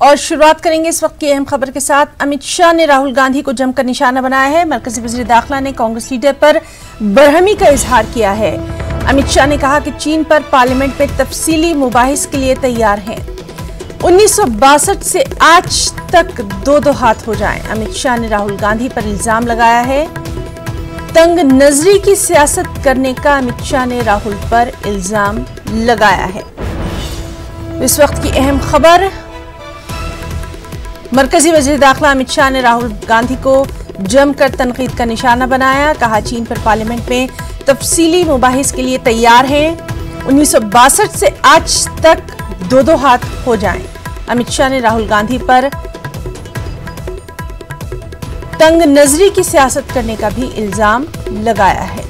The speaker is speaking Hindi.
और शुरुआत करेंगे इस वक्त की अहम खबर के साथ। अमित शाह ने राहुल गांधी को जमकर निशाना बनाया है। मरकजी वज़ीर दाखिला ने कांग्रेस लीडर पर बरहमी का इजहार किया है। अमित शाह ने कहा कि चीन पर पार्लियामेंट में तफसीली मुबाहिस के लिए तैयार हैं। 1962 से आज तक दो हाथ हो जाएं। अमित शाह ने राहुल गांधी पर इल्जाम लगाया है। तंग नजरी की सियासत करने का अमित शाह ने राहुल पर इल्जाम लगाया है। इस वक्त की अहम खबर, मरकजी वज़ीर दाखिला अमित शाह ने राहुल गांधी को जमकर तनकीद का निशाना बनाया। कहा चीन पर पार्लियामेंट में तफसीली मुबाहिस के लिए तैयार हैं। 1962 से आज तक दो हाथ हो जाएं। अमित शाह ने राहुल गांधी पर तंग नजरी की सियासत करने का भी इल्जाम लगाया है।